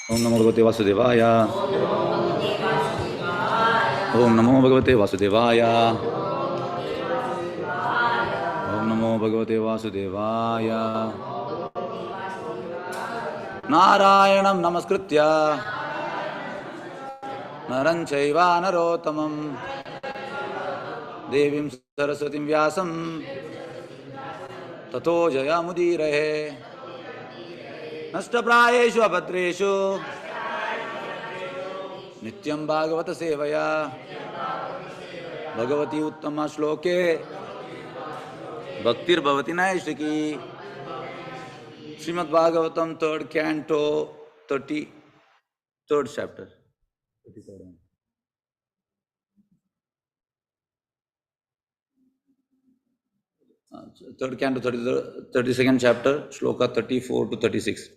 Om Namo Bhagavate Vasudevaya. Om Namo Bhagavate Vasudevaya. Om Namo Bhagavate Vasudevaya. Narayanam Namaskritya Naram Chaiva Narottamam Devim Saraswatim Vyasam Tato Jayamudiraya Nashtaprayeshu Abhadreshu Nityam Bhagavata Sevaya Bhagavati Uttama Shloke Bhaktir Bhavati Naishiki Srimad Bhagavatam 3rd Canto 33rd chapter 33rd. Third Canto 32nd chapter Shloka 34 to 36.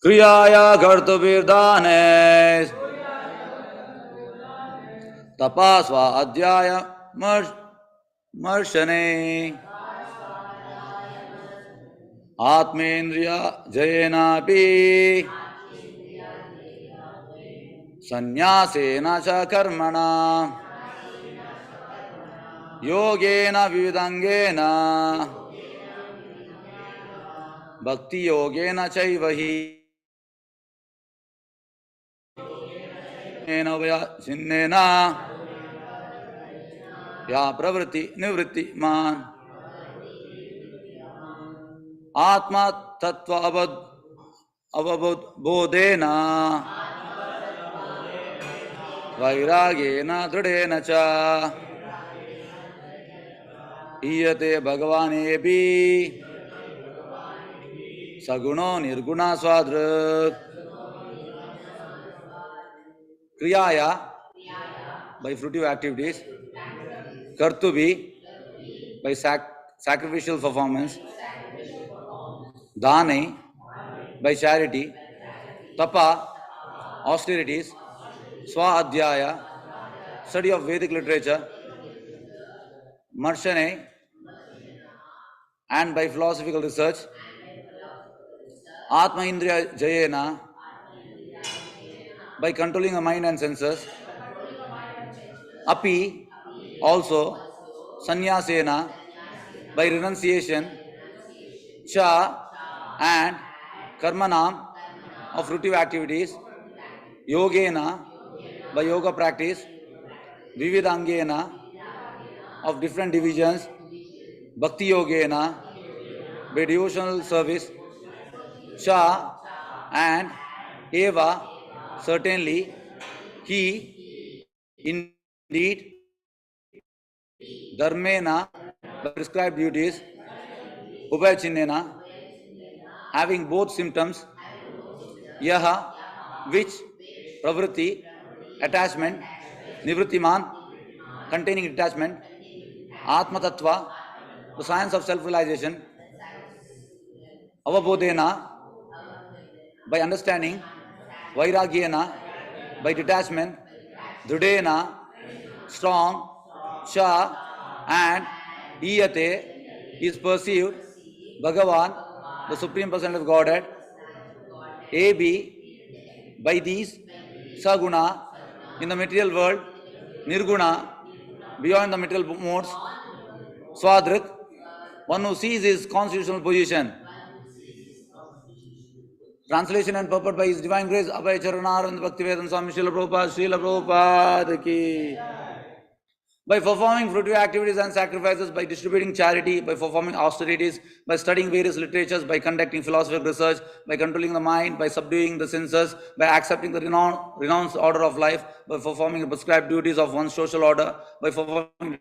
Kriyaya Kartavirdane Tapasva Adhyaya Marshane Atmendriya Jayenapi Sanyasena cha karmana Yogena Vidangena Bhakti Yogena Chaivahi Chinnena Ya Pravriti Nivritti Man Atma Tattva Avabodhena Vairagena Dridena Cha Iyate Bhagavanebi Saguno Nirguna Swadruk Kriyaya by fruitive activities, Kartubi by sacrificial performance, Dane by charity, Tapa austerities, Swa-Adhyaya study of Vedic literature, Marshane and by philosophical research, Atma Indriya Jayena by controlling the mind and senses, Api also, Sanyasena by renunciation, Cha and Karmanam of fruitive activities, Yogena by yoga practice, Vividangena of different divisions, Bhakti Yogena by devotional service, Cha and Eva certainly, He indeed, Dharmena by prescribed duties, Ubhayachinnena having both symptoms, Yaha which, Pravritti attachment, Nivrittiman containing detachment, Atma Tattva the science of self-realization, Avabodhena by understanding, Vairagyena by detachment, Dhrudena strong, Cha and Iyate is perceived, Bhagavan the Supreme Personality of Godhead, AB by these, Saguna in the material world, Nirguna beyond the material modes, Swadrik one who sees his constitutional position. Translation and purport by His Divine Grace, Abhay Charanarand Bhaktivedanta Swami Srila Prabhupada ki. By performing fruitive activities and sacrifices, by distributing charity, by performing austerities, by studying various literatures, by conducting philosophical research, by controlling the mind, by subduing the senses, by accepting the renounced order of life, by performing the prescribed duties of one's social order, by performing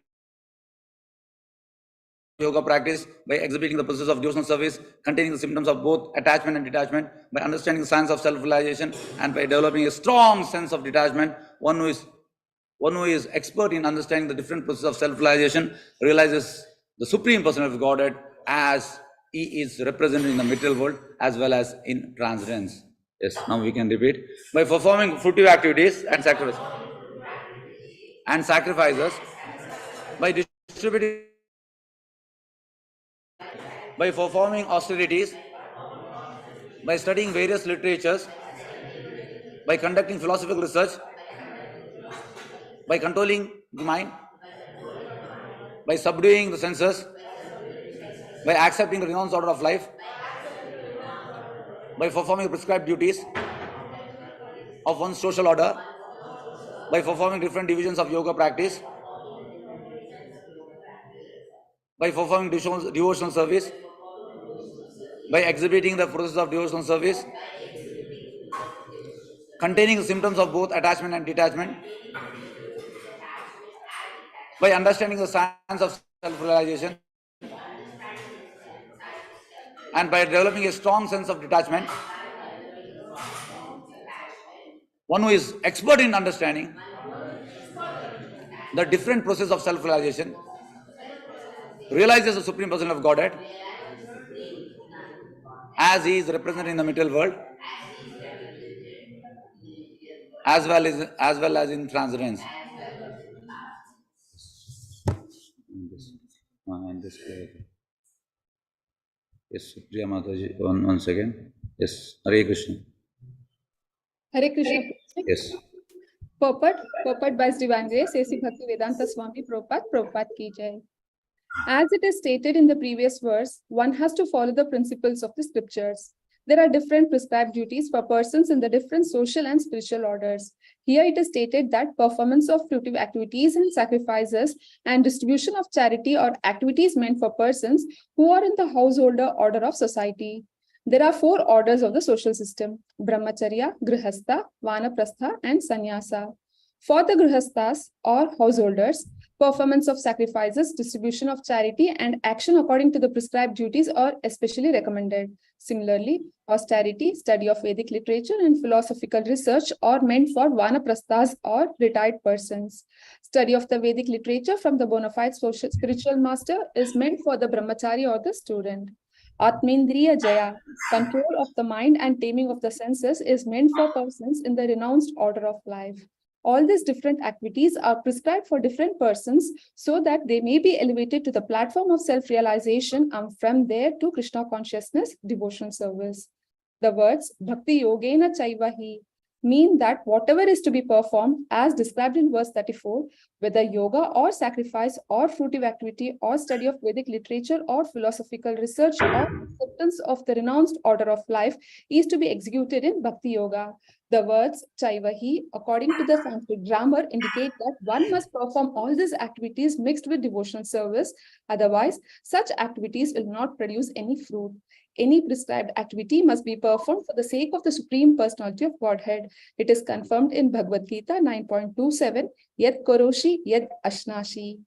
yoga practice, by exhibiting the process of devotional service containing the symptoms of both attachment and detachment, by understanding the science of self-realization, and by developing a strong sense of detachment, one who is expert in understanding the different processes of self-realization realizes the Supreme Personality of Godhead as He is represented in the material world as well as in transcendence. Yes, now we can repeat. By performing fruitive activities and sacrifices, by performing austerities, by studying various literatures, by conducting philosophical research, by controlling the mind, by subduing the senses, by accepting the renounced order of life, by performing prescribed duties of one's social order, by performing different divisions of yoga practice, by performing devotional service, by exhibiting the process of devotional service, containing the symptoms of both attachment and detachment, by understanding the science of self-realization, and by developing a strong sense of detachment. One who is expert in understanding the different process of self-realization realizes the Supreme Person of Godhead as he is represented in the material world, as well as in transcendence. Yes, Priya Mataji, one second. Yes, Hare Krishna. Hare Krishna. Yes. Purport by His Divine Grace, A.C. Bhakti Vedanta Swami Prabhupada Ki Jai. As it is stated in the previous verse, one has to follow the principles of the scriptures. There are different prescribed duties for persons in the different social and spiritual orders. Here it is stated that performance of fruitive activities and sacrifices and distribution of charity are activities meant for persons who are in the householder order of society. There are 4 orders of the social system: Brahmacharya, Grihastha, Vanaprastha, and Sannyasa. For the Grihasthas or householders, performance of sacrifices, distribution of charity, and action according to the prescribed duties are especially recommended. Similarly, austerity, study of Vedic literature, and philosophical research are meant for Vanaprasthas or retired persons. Study of the Vedic literature from the bona fide spiritual master is meant for the brahmachari or the student. Atmendriya Jaya, control of the mind and taming of the senses, is meant for persons in the renounced order of life. All these different activities are prescribed for different persons so that they may be elevated to the platform of self-realization and from there to Krishna consciousness, devotion service. The words Bhakti Yogena Chaivahi mean that whatever is to be performed as described in verse 34, whether yoga or sacrifice or fruitive activity or study of Vedic literature or philosophical research or acceptance of the renounced order of life, is to be executed in Bhakti Yoga. The words Chaivahi, according to the Sanskrit grammar, indicate that one must perform all these activities mixed with devotional service. Otherwise, such activities will not produce any fruit. Any prescribed activity must be performed for the sake of the Supreme Personality of Godhead. It is confirmed in Bhagavad Gita 9.27, Yad Koroshi, Yad Ashnashi.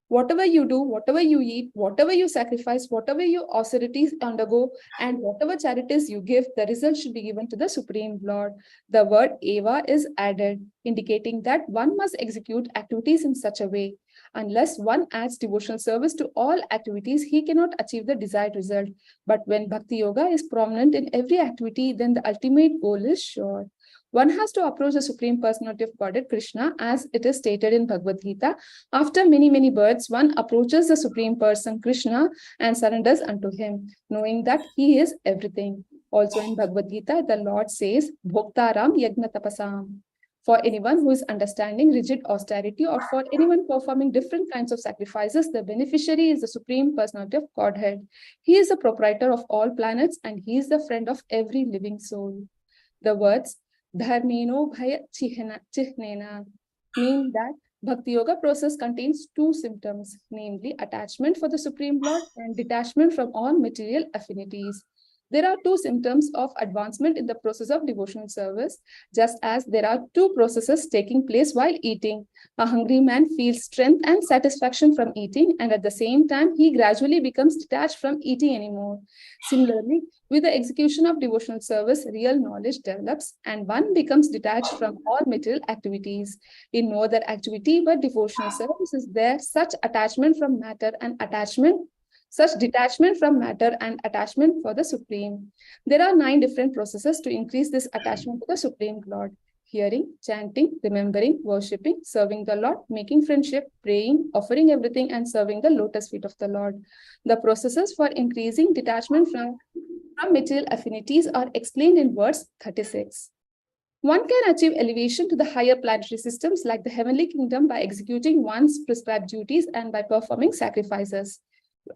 Whatever you do, whatever you eat, whatever you sacrifice, whatever your austerities undergo, and whatever charities you give, the result should be given to the Supreme Lord. The word Eva is added, indicating that one must execute activities in such a way. Unless one adds devotional service to all activities, he cannot achieve the desired result. But when Bhakti Yoga is prominent in every activity, then the ultimate goal is sure. One has to approach the Supreme Personality of Godhead, Krishna, as it is stated in Bhagavad Gita. After many births, one approaches the Supreme Person, Krishna, and surrenders unto him, knowing that he is everything. Also in Bhagavad Gita, the Lord says, Bhoktaram Yagna Tapasam. For anyone who is understanding rigid austerity or for anyone performing different kinds of sacrifices, the beneficiary is the Supreme Personality of Godhead. He is the proprietor of all planets and he is the friend of every living soul. The words Dharmeno Bhaya Chihnena mean that Bhakti Yoga process contains 2 symptoms, namely attachment for the Supreme Lord and detachment from all material affinities. There are 2 symptoms of advancement in the process of devotional service, just as there are 2 processes taking place while eating. A hungry man feels strength and satisfaction from eating, and at the same time, he gradually becomes detached from eating anymore. Similarly, with the execution of devotional service, real knowledge develops, and one becomes detached from all material activities. In no other activity but devotional service is there such attachment from matter and attachment such detachment from matter and attachment for the Supreme. There are 9 different processes to increase this attachment to the Supreme Lord: hearing, chanting, remembering, worshipping, serving the Lord, making friendship, praying, offering everything, and serving the lotus feet of the Lord. The processes for increasing detachment from from material affinities are explained in verse 36. One can achieve elevation to the higher planetary systems like the heavenly kingdom by executing one's prescribed duties and by performing sacrifices.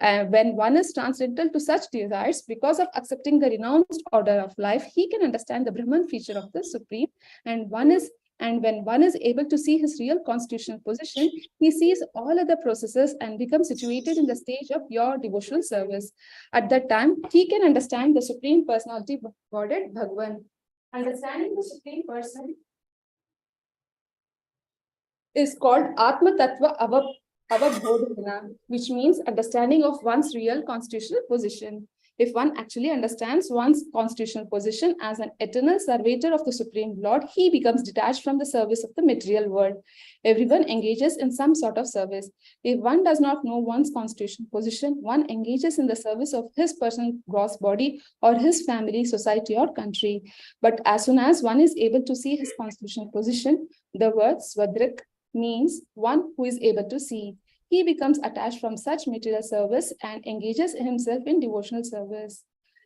When one is transcendental to such desires, because of accepting the renounced order of life, he can understand the Brahman feature of the Supreme, and when one is able to see his real constitutional position, he sees all other processes and becomes situated in the stage of pure devotional service. At that time, he can understand the Supreme Personality Godhead Bhagavan. Understanding the Supreme Person is called Atma Tattva Avabodhana, which means understanding of one's real constitutional position. If one actually understands one's constitutional position as an eternal servitor of the Supreme Lord, he becomes detached from the service of the material world. Everyone engages in some sort of service. If one does not know one's constitutional position, one engages in the service of his personal gross body or his family, society, or country. But as soon as one is able to see his constitutional position, the word Swadrik means one who is able to see. He becomes attached from such material service and engages himself in devotional service.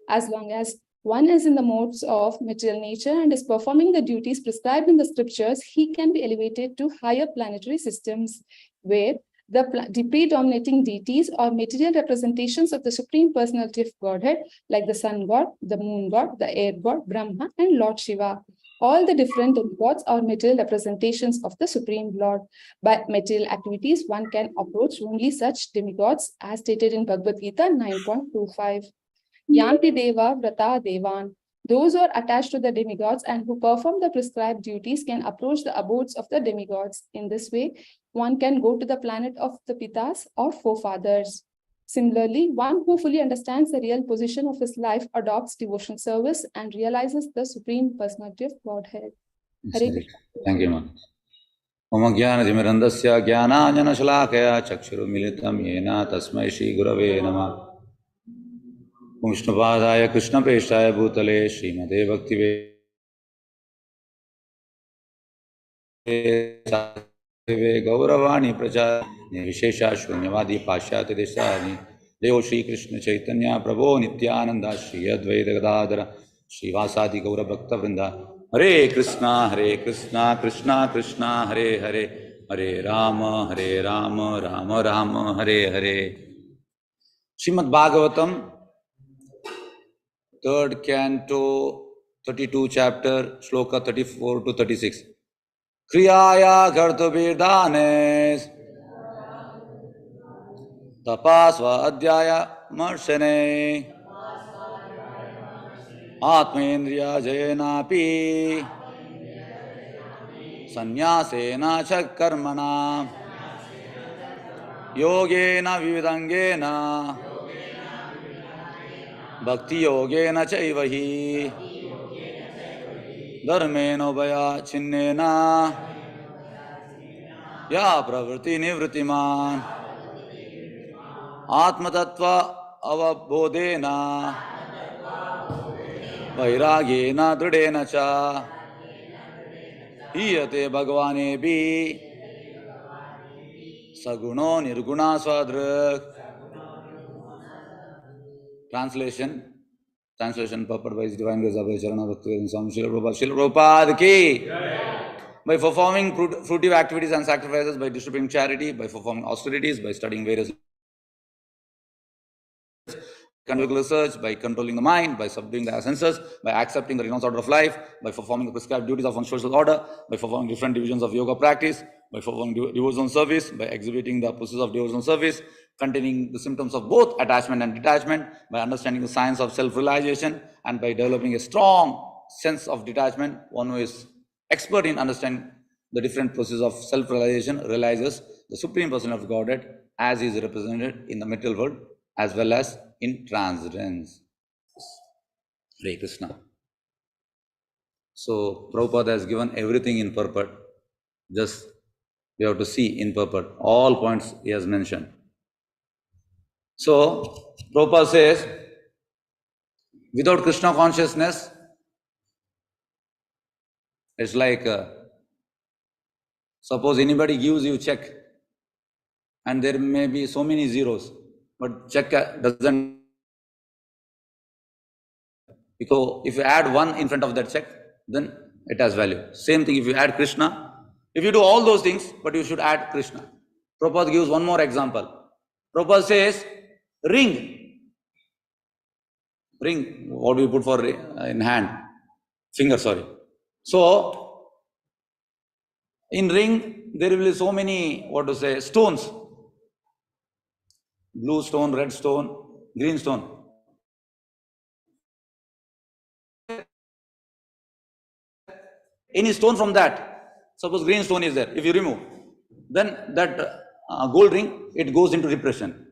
As long as one is in the modes of material nature and is performing the duties prescribed in the scriptures, he can be elevated to higher planetary systems, where the predominating deities or material representations of the Supreme Personality of Godhead, like the Sun God, the Moon God, the Air God, Brahma, and Lord Shiva. All the different gods are material representations of the Supreme Lord. By material activities, one can approach only such demigods as stated in Bhagavad Gita 9.25. Yanti Deva Vrata Devan. Those who are attached to the demigods and who perform the prescribed duties can approach the abodes of the demigods. In this way, one can go to the planet of the Pitas or forefathers. Similarly, one who fully understands the real position of his life adopts devotional service and realizes the Supreme Personality of Godhead. Hare Krishna. Thank you, ma'am. Mama Jnana Timirandasya Jnananjana Shalakaya Chakshurumilitam Yena Tasmai Shri Gurave Namah. Vishnupadaya Krishna Prestaya Bhutale Srimade Bhakti Gauravani Pracha Nirvishesha Shunyavadi Pashyati Desani Deo Shri Krishna Chaitanya Prabhu Nityananda Shri Advaita Gadadara Shri Vasadi Gaura Bhakta Vrinda Hare Krishna Krishna Krishna Hare Hare Hare Rama Rama Rama Hare Hare. Srimad Bhagavatam, 3rd canto, 32 chapter, shloka 34 to 36. Kriyaya Gartobirdanes Tapasva Adhyaya Marshane Atmendriya Jayenapi Sanyasena Chakarmana Yogena Vividangena Bhakti Yogena Chaivahi Dharmeno Bhaya Chinnena Ya Pravrti Nivrittiman Atma Tattva Avabodhena Vairagena Dridena Cha Hiyate Bhagavanebi Saguno Nirguna Swadrak. Translation purport by His Divine Grace of Charana Bhakti Swami Srila Prabhupada ki. By performing fruitive activities and sacrifices, by distributing charity, by performing austerities, by studying various conducting research, by controlling the mind, by subduing the senses, by accepting the renounced order of life, by performing the prescribed duties of one social order, by performing different divisions of yoga practice, by performing devotional service, by exhibiting the process of devotional service, containing the symptoms of both attachment and detachment, by understanding the science of self-realization, and by developing a strong sense of detachment. One who is expert in understanding the different processes of self-realization realizes the Supreme Person of Godhead as he is represented in the material world as well as in transcendence. Hare Krishna. So Prabhupada has given everything in purport. Just we have to see in purport. All points he has mentioned. So Prabhupada says, without Krishna consciousness, it's like suppose anybody gives you check and there may be so many zeros, but check doesn't So if you add 1 in front of that check, then it has value. Same thing if you add Krishna. If you do all those things, but you should add Krishna. Prabhupada gives one more example. Prabhupada says, ring. Ring, what we put for in hand? Finger, sorry. So, in ring, there will be so many, stones. Blue stone, red stone, green stone. Any stone from that, suppose green stone is there, if you remove, then that gold ring, it goes into depression.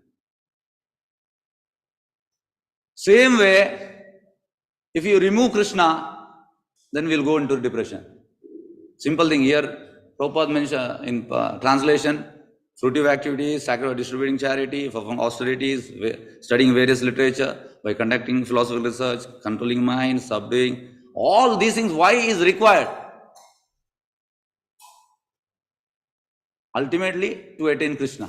Same way, if you remove Krishna, then we'll go into depression. Simple thing here, Prabhupada mentioned in translation, fruitive activities, sacrifice, distributing charity, performing austerities, studying various literature, by conducting philosophical research, controlling mind, subduing, all these things, why is required? Ultimately, to attain Krishna.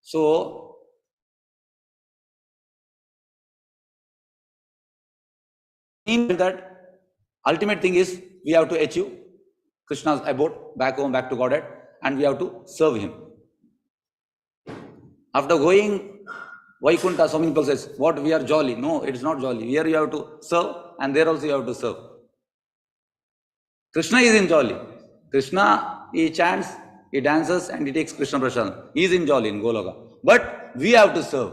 So, in that, ultimate thing is, we have to achieve Krishna's abode, back home, back to Godhead, and we have to serve him. After going Vaikunta, so many people says, what, we are jolly. No, it is not jolly. Here you have to serve, and there also you have to serve. Krishna is in jolly. Krishna, he chants, he dances, and he takes Krishna Prasad. He is in jolly in Goloka. But we have to serve.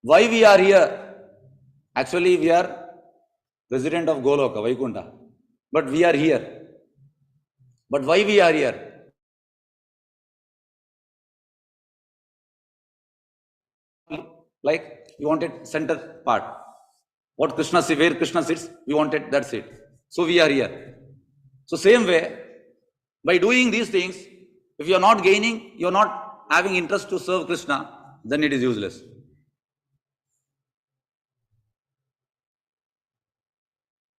Why we are here? Actually, we are resident of Goloka, Vaikunta. But we are here. But why we are here? Like, we wanted center part. What Krishna sits, where Krishna sits, we wanted that seat. So we are here. So same way, by doing these things, if you are not gaining, you are not having interest to serve Krishna, then it is useless.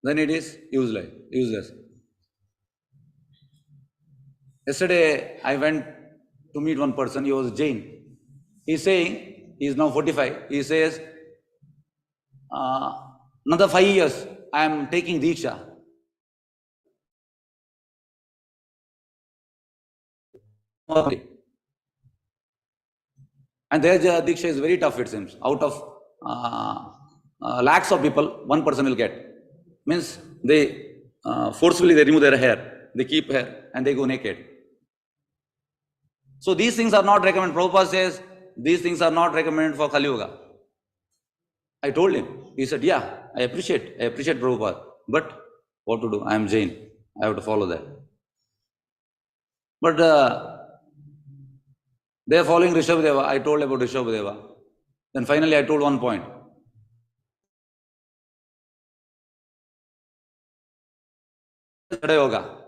Then it is useless. Yesterday, I went to meet one person, he was Jain. He's saying, he is now 45, he says, another 5 years, I am taking Diksha. And their Diksha is very tough, it seems. Out of lakhs of people, one person will get. Means they forcefully they remove their hair, they keep hair, and they go naked. So these things are not recommended. Prabhupada says, these things are not recommended for Kali Yuga. I told him. He said, yeah, I appreciate Prabhupada. But what to do? I am Jain. I have to follow that. But they are following Rishabhdeva. I told about Rishabhdeva. Then finally I told one point. Yoga.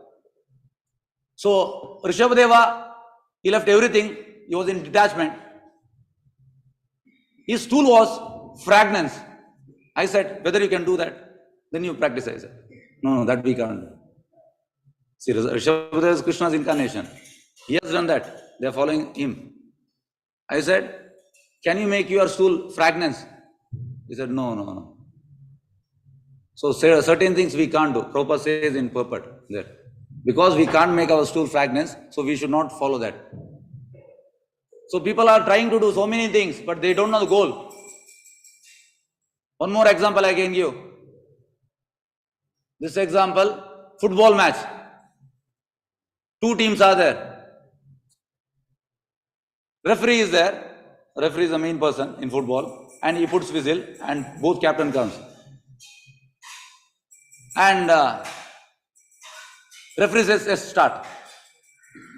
So Rishabhdeva, he left everything. He was in detachment. His tool was fragrance. I said, whether you can do that, then you practice. I said, no, that we can't do. See, Rishabhdeva is Krishna's incarnation. He has done that. They are following him. I said, can you make your stool fragrance? He said, no. So certain things we can't do. Prabhupada says in purport there. Because we can't make our stool fragrance, so we should not follow that. So people are trying to do so many things, but they don't know the goal. One more example I can give. This example, football match. 2 teams are there. Referee is there. Referee is the main person in football, and he puts whistle, and both captain comes. And referee says, yes, start.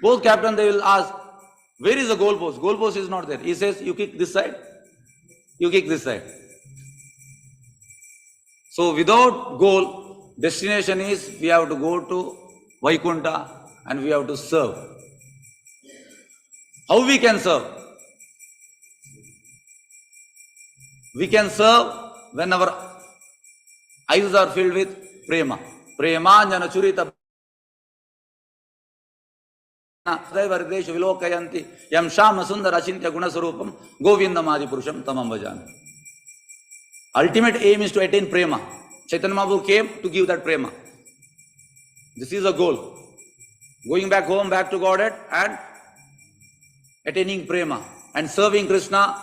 Both captain, they will ask, where is the goal post? Goal post is not there. He says, you kick this side, you kick this side. So without goal, destination is we have to go to Vaikunta and we have to serve. How we can serve? We can serve when our eyes are filled with prema. Premanjana churita Daivardesh Vilokayanti Yam Shama Sundara Chintya Gunasarupam Govindamadi Purusham Tamam Vajami. Ultimate aim is to attain prema. Chaitanya Mahaprabhu came to give that prema. This is the goal. Going back home, back to Godhead and attaining prema and serving Krishna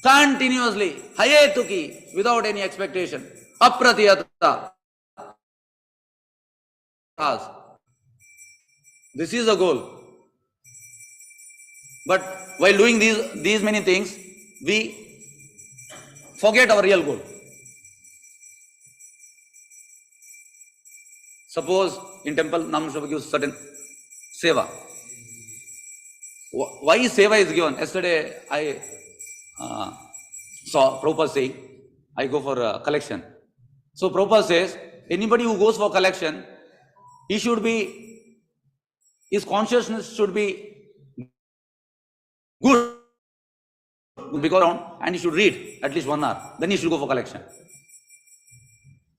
continuously, hayetuki, without any expectation. Apratiyata. This is the goal. But while doing these many things, we forget our real goal. Suppose in temple, Namashabha gives certain seva. Why seva is given? Yesterday I saw Prabhupada saying, I go for a collection. So Prabhupada says, anybody who goes for collection, his consciousness should be good, because and he should read at least 1 hour. Then he should go for collection.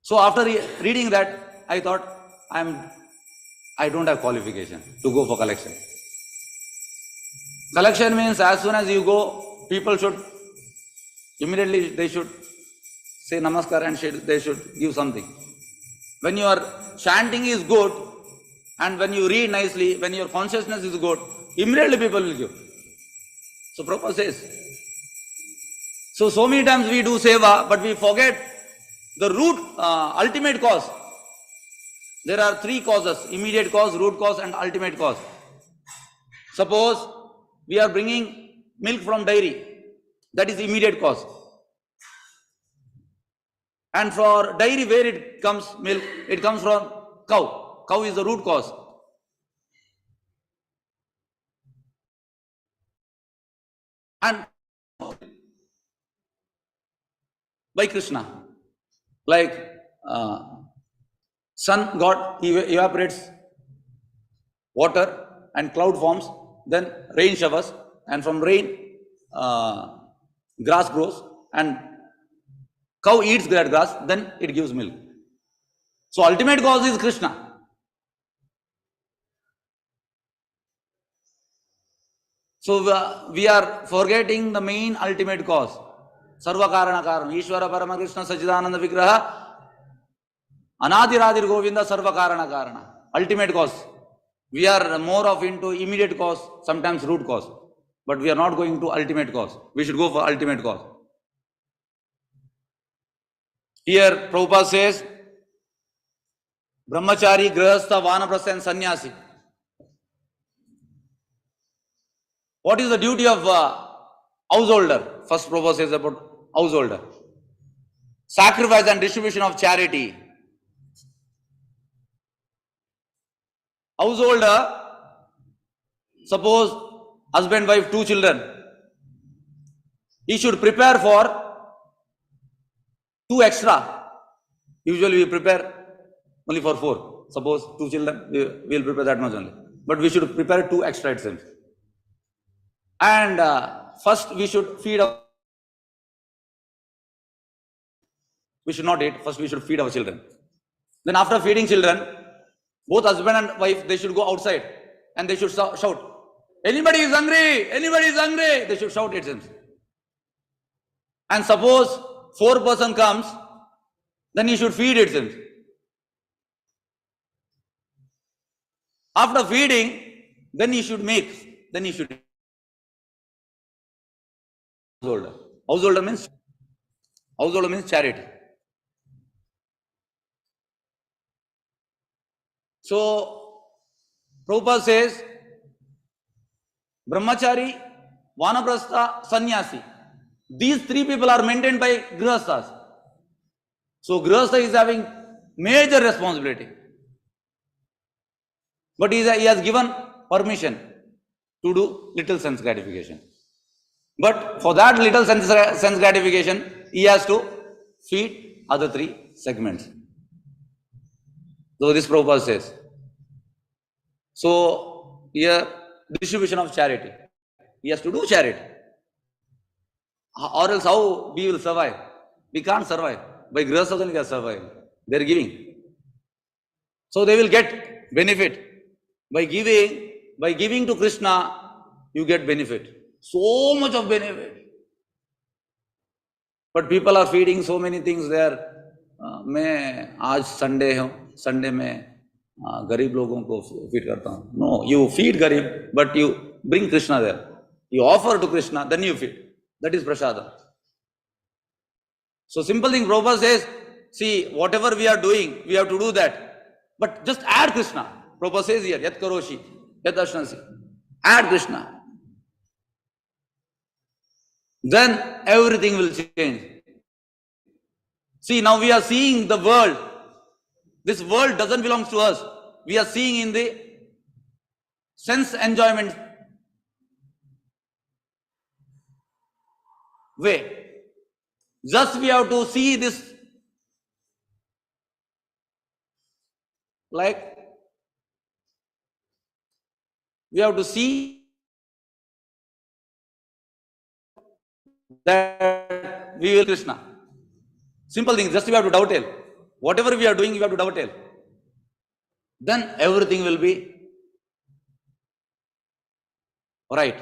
So after reading that, I thought, I don't have qualification to go for collection. Collection means as soon as you go, people should immediately they should say namaskar and they should give something. When your chanting is good and when you read nicely, when your consciousness is good, immediately people will give. So Prabhupada says. So many times we do seva, but we forget the root, ultimate cause. There are 3 causes: immediate cause, root cause and ultimate cause. Suppose we are bringing milk from dairy, that is immediate cause. And for dairy, where it comes milk? It comes from cow. Cow is the root cause. And by Krishna, like sun god evaporates water and cloud forms, then rain showers, and from rain grass grows, and cow eats that grass, then it gives milk. So ultimate cause is Krishna. So we are forgetting the main ultimate cause. Sarva Karana Karan, Ishvara Parama Krishna Sachidananda Vigraha, Anadiradir Govinda Sarva Karana Karana. Ultimate cause. We are more of into immediate cause, sometimes root cause. But we are not going to ultimate cause. We should go for ultimate cause. Here Prabhupada says, Brahmachari, Grihastha, Vanaprastha and Sannyasi. What is the duty of householder? First Prabhupada says about householder. Sacrifice and distribution of charity. Householder, suppose husband, wife, 2 children. He should prepare for 2 extra. Usually we prepare only for 4. Suppose 2 children, we will prepare that much only. But we should prepare 2 extra itself. And first we should feed our... We should not eat. First we should feed our children. Then after feeding children, both husband and wife, they should go outside and they should shout, anybody is hungry, anybody is hungry. They should shout it seems. And suppose 4 person comes, then he should feed it seems. After feeding, then he should make, then he should householder. Householder means charity. So Prabhupada says, Brahmachari, Vanaprastha, Sannyasi. These 3 people are maintained by Grihasthas. So Grihastha is having major responsibility. But he has given permission to do little sense gratification. But for that little sense gratification, he has to feed other 3 segments. So this Prabhupada says. So here, distribution of charity. He has to do charity. Or else how we will survive? We can't survive. By grace of the we can survive. They are giving. So they will get benefit. By giving to Krishna, you get benefit. So much of benefit. But people are feeding so many things there. मैं आज Sunday हूँ, Sunday में गरीब लोगों को feed करता हूँ. No, you feed गरीब, but you bring Krishna there. You offer to Krishna, then you feed. That is prasada. So simple thing, Prabhupada says, see, whatever we are doing, we have to do that. But just add Krishna. Prabhupada says here, Yat Karoshi, Yat Ashnasi. Add Krishna. Then everything will change. See, now we are seeing the world. This world doesn't belong to us. We are seeing in the sense enjoyment way. Just we have to see this like we have to see that we will Krishna. Simple thing, just we have to dovetail. Whatever we are doing, we have to dovetail. Then everything will be right.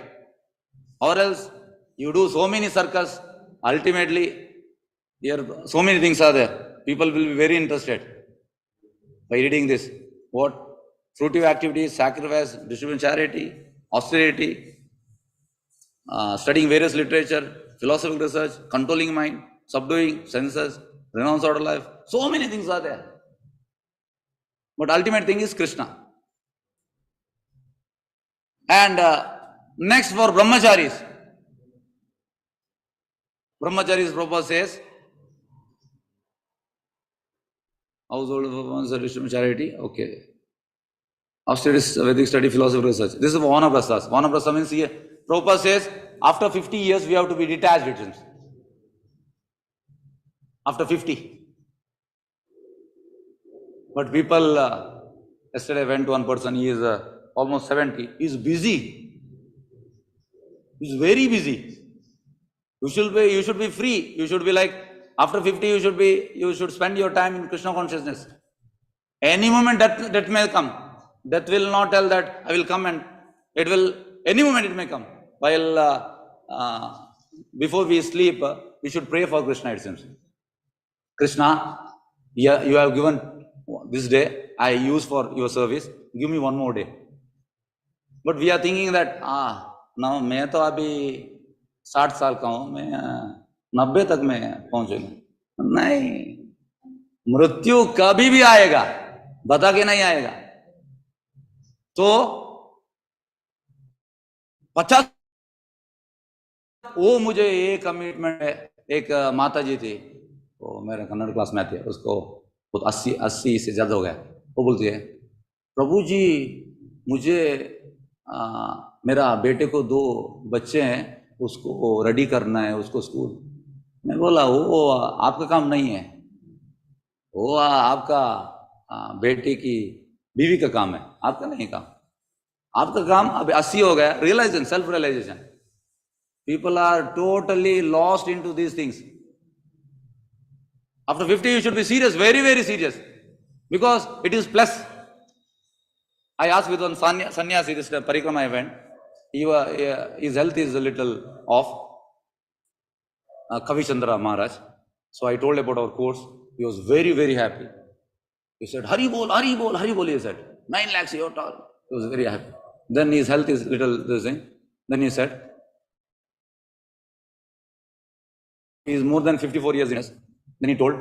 Or else you do so many circles, ultimately here so many things are there. People will be very interested by reading this. What? Fruitive activities, sacrifice, distribution, charity, austerity, studying various literature, philosophical research, controlling mind, subduing senses, renounce outer life. So many things are there. But ultimate thing is Krishna. And next for brahmacharis. Brahmacharis, Prabhupada says, household performance, distribution, charity, okay. Austerity, Vedic study, philosophy, research. This is Vanaprasthas. Vanaprastha means here, Prabhupada says, after 50 years, we have to be detached, it seems. After 50. But people, yesterday I went to one person, he is almost 70. He is busy. He is very busy. You should be free. You should be like, after 50, you should spend your time in Krishna consciousness. Any moment that may come. Death will not tell that I will come, and it will, any moment it may come. While before we sleep, we should pray for Krishna, it seems. Krishna, you have given this day, I use for your service, give me one more day. But we are thinking that, now मैं तो अभी 60 साल का हूँ, मैं 90 तक मैं पहुंचूंगा. नहीं, मृत्यु कभी भी आएगा, बता के नहीं आएगा. तो 50 वो मुझे ये कमिटमेंट है. एक माता जी थी, वो मेरे कन्नड़ क्लास में आती है, उसको 80 से ज्यादा हो गया. वो बोलती है, प्रभु जी मुझे मेरा बेटे को 2 बच्चे हैं, उसको रेडी करना है, उसको स्कूल. मैं बोला वो आपका काम नहीं है, वो आपका बेटे की बीवी का काम है, आपका नहीं काम. आपका काम अभी 80 हो गया. Realisation, self realisation. People are totally lost into these things. After 50, you should be serious, very, very serious, because it is plus. I asked with one sannyasi, this parikrama event, his health is a little off, Kavi Chandra Maharaj. So I told about our course. He was very, very happy. He said, Hari bol, Hari bol, Hari bol, he said. 9 lakhs, you're tall. He was very happy. Then his health is little this thing. Then he said, he is more than 54 years in us. Then he told,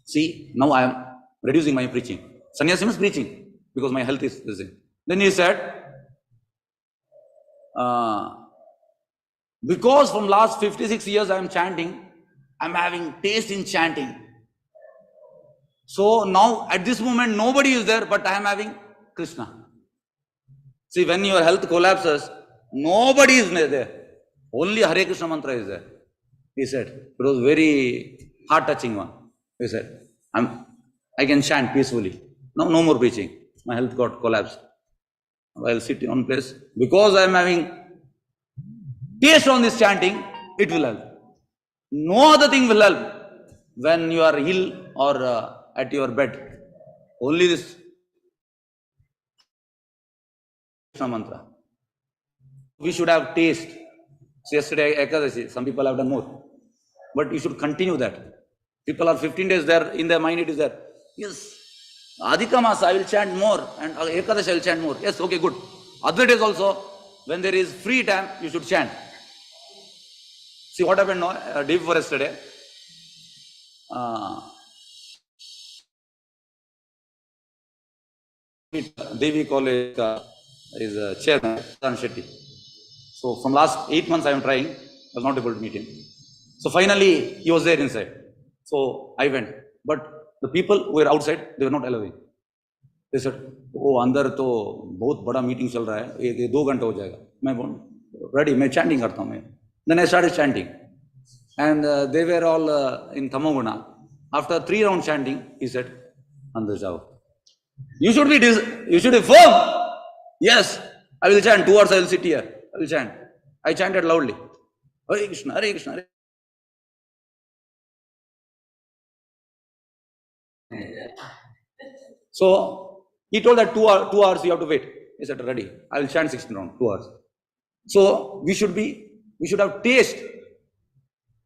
see, now I am reducing my preaching. Sannyasi means preaching, because my health is this thing. Then he said, because from last 56 years I am chanting, I am having taste in chanting. So now at this moment nobody is there, but I am having Krishna. See, when your health collapses, nobody is there. Only Hare Krishna mantra is there. He said, it was very heart-touching one. He said, I can chant peacefully. Now no more preaching. My health got collapsed. I'll sit in one place. Because I am having taste on this chanting, it will help. No other thing will help when you are ill or at your bed. Only this Krishna mantra. We should have taste. So yesterday, Ekadashi, some people have done more. but you should continue that. People are 15 days there, in their mind it is there. Yes, Adhika Masa, I will chant more, and Ekadashi I will chant more. Yes, okay, good. Other days also, when there is free time, you should chant. See what happened now, day before yesterday. Devi College is chairman, Ran Shetty. So from last 8 months I am trying, I was not able to meet him. So finally he was there inside. So I went. But the people who were outside, they were not allowing. They said, oh, अंदर तो बहुत बड़ा meeting चल रहा है, ये 2 घंटे हो जाएगा. मैं ready, मैं chanting करता हूँ मैं. Then I started chanting. And they were all in Tamoguna. After 3 rounds chanting, he said, अंदर जाओ. You should be firm. Yes, I will chant 2 hours. I will sit here. I will chant. I chanted loudly. Hare Krishna, Hare Krishna. Hare. So he told that 2 hours you have to wait. He said, ready. I will chant 16 rounds, 2 hours. So we should have taste.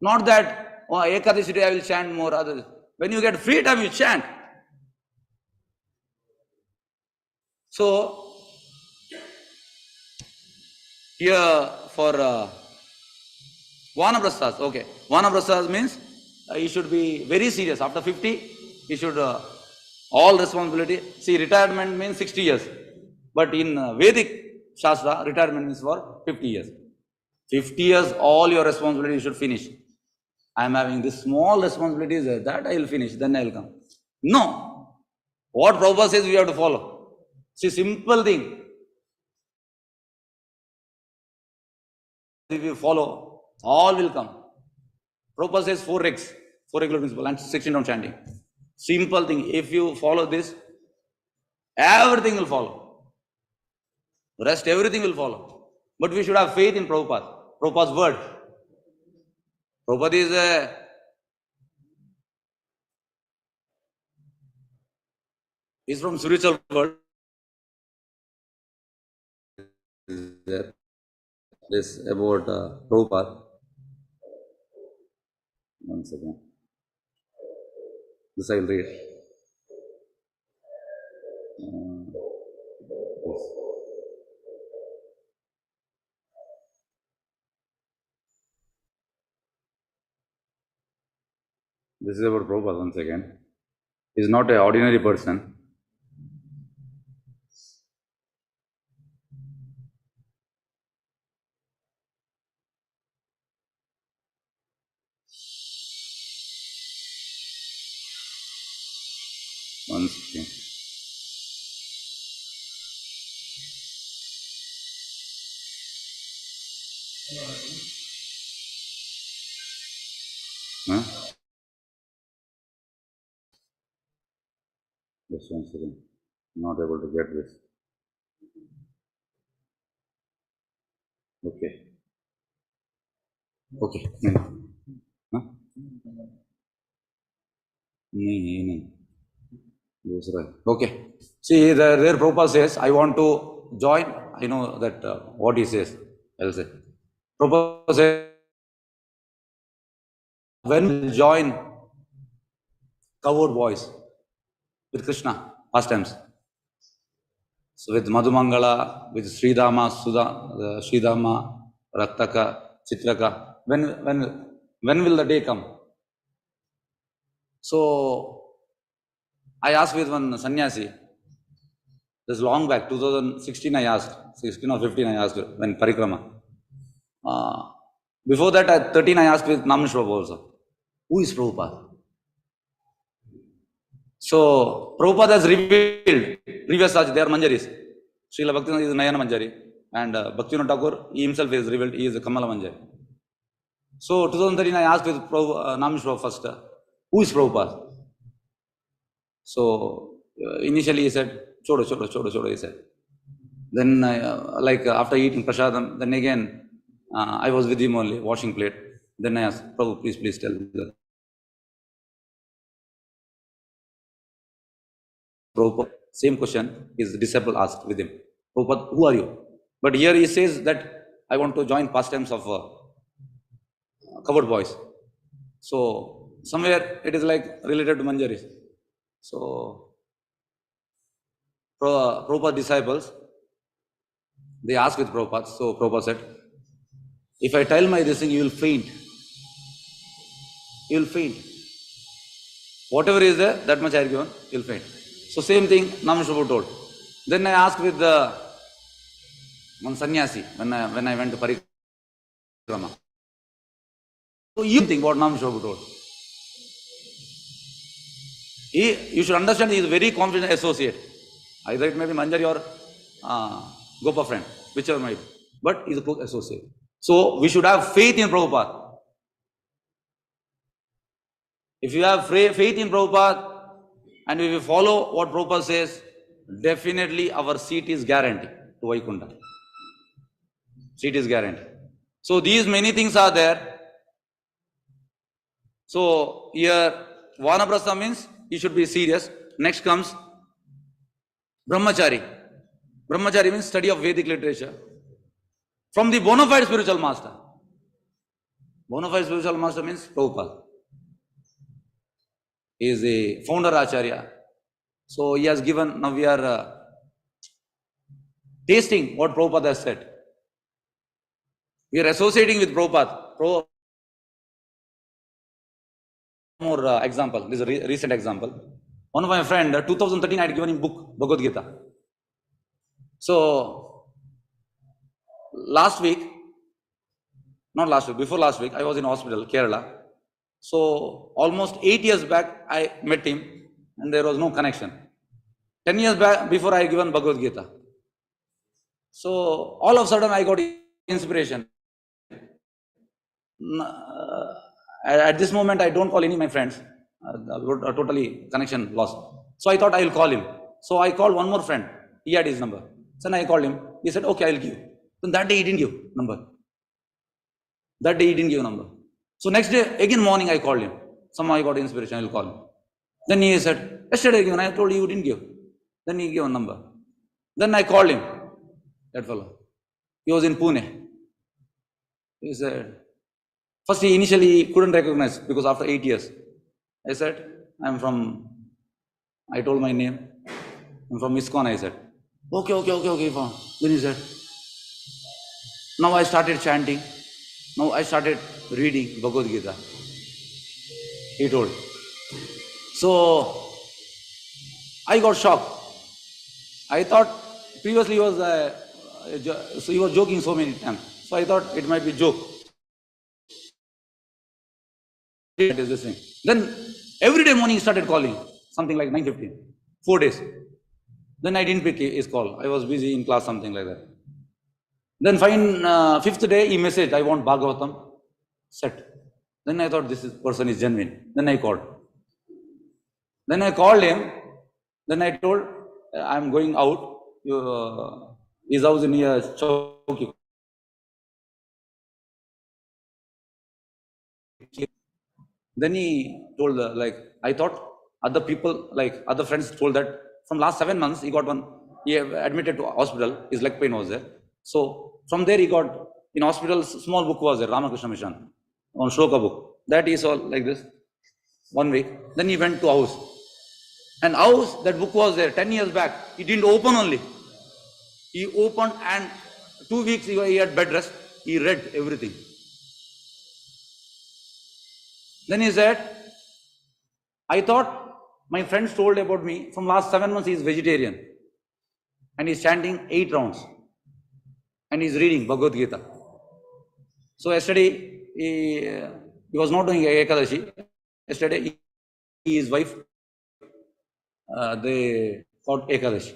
Not that, oh, Ekadashi day I will chant more. Others. When you get free time, you chant. So here for Vanaprasthas, okay. Vanaprasthas means you should be very serious. After 50, you should all responsibility. See, retirement means 60 years. But in Vedic Shastra, retirement means for 50 years. 50 years, all your responsibility you should finish. I am having this small responsibilities that I will finish, then I will come. No. What Prabhupada says we have to follow. See, simple thing. If you follow, all will come. Prabhupada says 4 regs, 4 regular principles and 16 round chanting. Simple thing. If you follow this, everything will follow. Rest, everything will follow. But we should have faith in Prabhupada. Prabhupada's word. Prabhupada is he's from spiritual world. This about Prabhupada. One second. This I will read. Yes. This is about Prabhupada once again. He is not an ordinary person. One second. Huh? Just one second. Not able to get this. Okay. Okay. Huh? नहीं. Okay. See, there Prabhupada says, I want to join. I know that what he says. I'll say. Prabhupada says, when we join covered boys with Krishna, pastimes. So with Madhumangala, with Sridama, Sridama, Raktaka, Chitraka. When will the day come? So I asked with one sannyasi, this long back, 2016 I asked, 16 or 15 I asked when Parikrama. Before that, at 13 I asked with Namish Prabhu also, who is Prabhupada? So Prabhupada has revealed, previous such, they are Manjaris. Srila Bhaktivinoda is Nayana Manjari, and Bhaktivinoda Thakur, he himself is revealed, he is a Kamala Manjari. So 2013 I asked with Namish Prabhu first, who is Prabhupada? So initially he said, chodo, he said. Then after eating prasadam, then again I was with him only, washing plate. Then I asked, Prabhu, please tell me that. Prabhupada, same question his disciple asked with him. Prabhupada, who are you? But here he says that I want to join pastimes of covered boys. So somewhere it is like related to Manjari. So Prabhupada disciples, they asked with Prabhupada. So Prabhupada said, if I tell my this thing, you will faint. You will faint. Whatever is there, that much I have given, you will faint. So same thing Namashabu told. Then I asked with the one sannyasi when I went to Parikrama. So you think what Namashabu told. You should understand he is a very confident associate. Either it may be Manjari or Gopa friend, whichever might be. But he is a close associate. So we should have faith in Prabhupada. If you have faith in Prabhupada and if you follow what Prabhupada says, definitely our seat is guaranteed to Vaikunta. Seat is guaranteed. So these many things are there. So here Vanaprastha means you should be serious. Next comes Brahmachari. Brahmachari means study of Vedic literature from the bona fide spiritual master. Bona fide spiritual master means Prabhupada. He is a founder Acharya. So he has given, now we are tasting what Prabhupada has said. We are associating with Prabhupada. More example, this is a recent example. One of my friend, 2013, I had given him book, Bhagavad Gita. So, before last week, I was in hospital, Kerala. So, almost 8 years back, I met him and there was no connection. 10 years back, before I had given Bhagavad Gita. So, all of a sudden, I got inspiration. At this moment, I don't call any of my friends. Totally connection lost. So I thought I will call him. So I called one more friend. He had his number. So I called him. He said, okay, I will give. Then that day he didn't give number. So next day, again morning I called him. Somehow I got inspiration, I will call him. Then he said, yesterday again I told you you didn't give. Then he gave a number. Then I called him. That fellow. He was in Pune. He said, first he initially couldn't recognize because after 8 years. I said, I told my name. I'm from ISKCON, I said. Okay, fine. Then he said, now I started chanting. Now I started reading Bhagavad Gita. He told. So, I got shocked. I thought previously he was joking so many times. So I thought it might be joke. It is this thing. Then every day morning he started calling, something like 9:15, 4 days. Then I didn't pick his call. I was busy in class, something like that. Then fifth day he messaged, I want Bhagavatam set. Then I thought this person is genuine. Then I called. Then I called him. Then I told, I'm going out. His house is near Chowki. Then he told, I thought other friends told that from last 7 months, he admitted to hospital, his leg pain was there. So from there he got, in hospital, small book was there, Ramakrishna Mission, on Shloka book. That he saw like this, 1 week. Then he went to house. And house, that book was there 10 years back. He didn't open only. He opened and 2 weeks he had bed rest. He read everything. Then he said, I thought my friends told about me, from last 7 months he is vegetarian. And he's chanting 8 rounds. And he's reading Bhagavad Gita. So yesterday, he was not doing Ekadashi. Yesterday, his wife, they called Ekadashi.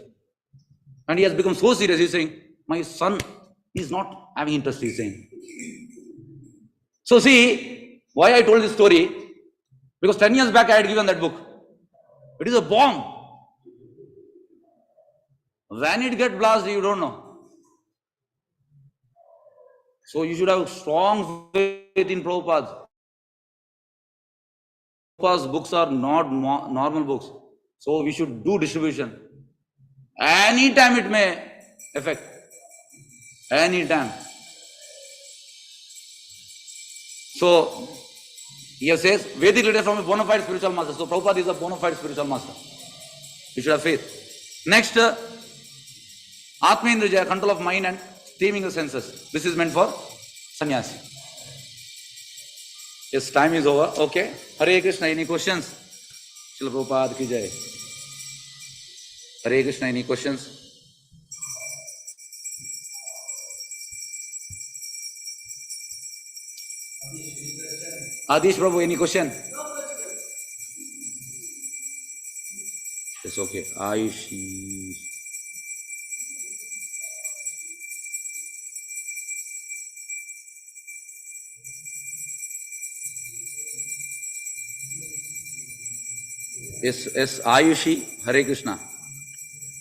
And he has become so serious, he's saying, my son is not having interest, he's saying. So see, why I told this story? Because 10 years back I had given that book. It is a bomb. When it gets blasted, you don't know. So you should have strong faith in Prabhupada. Prabhupada's books are not normal books. So we should do distribution. Anytime it may affect. Anytime. So Here says, Vedic leader from a bona fide spiritual master. So Prabhupada is a bona fide spiritual master. You should have faith. Next, Atmendriya, control of mind and taming the senses. This is meant for sannyasi. Yes, time is over. Okay. Hare Krishna, any questions? Srila Prabhupada ki jai. Hare Krishna, any questions? Adish Prabhu, any question? It's okay. Ayushi. Yes, Ayushi, Hare Krishna.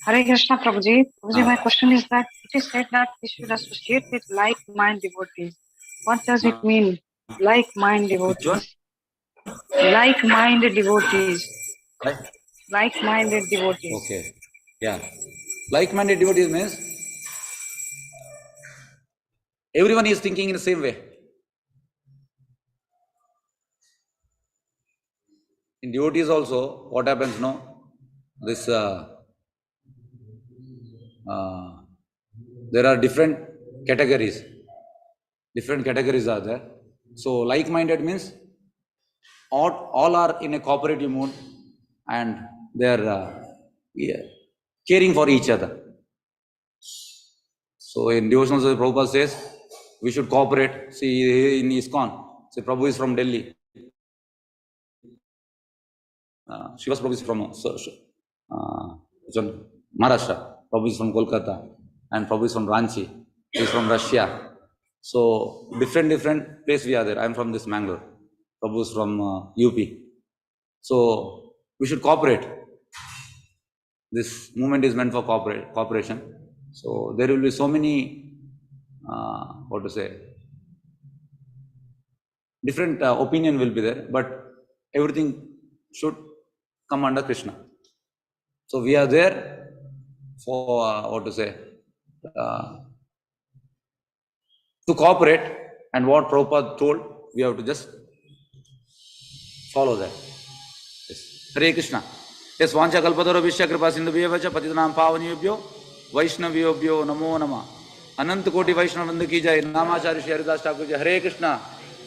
Hare Krishna, Prabhuji. Prabhuji, my question is that it is said that we should associate with like-minded devotees. What does it mean? Like-minded devotees. Like-minded devotees. Like-minded devotees. Okay. Yeah. Like-minded devotees means everyone is thinking in the same way. In devotees also, what happens, no? This there are different categories. Different categories are there. So like-minded means all are in a cooperative mood and they are caring for each other. So in devotionals, Prabhupada says we should cooperate. See in ISKCON, say Prabhu is from Delhi. Shiva's Prabhu is from Maharashtra. Prabhu is from Kolkata. And Prabhu is from Ranchi. He is from Russia. So different place we are there. I am from this Mangalore. Prabhu is from UP. So we should cooperate. This movement is meant for cooperation. So there will be so many, different opinion will be there, but everything should come under Krishna. So we are there for, to cooperate, and what Prabhupada told, we have to just follow that. Yes. Hare Krishna. Yes, Vancha Kalpadoro Vishya Kripa Sindhu Vyavacha Patitanam Pavaniyobhyo Vaishnaviyobhyo Namo Nama. Anant Koti Vaishnavanda ki jai. Namacharya Shri Haridas Thakur ji. Hare Krishna.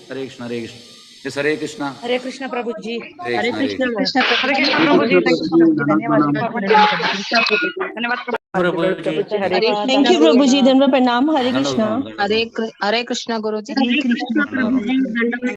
Hare Krishna. Hare Krishna. Yes, Hare Krishna. Hare Krishna Prabhuji. Hare Krishna. Hare Krishna, Prabhuji. Thank you Prabhuji. Dhanva Pranam. Hare Krishna. Hare Krishna Guruji. Hare Krishna.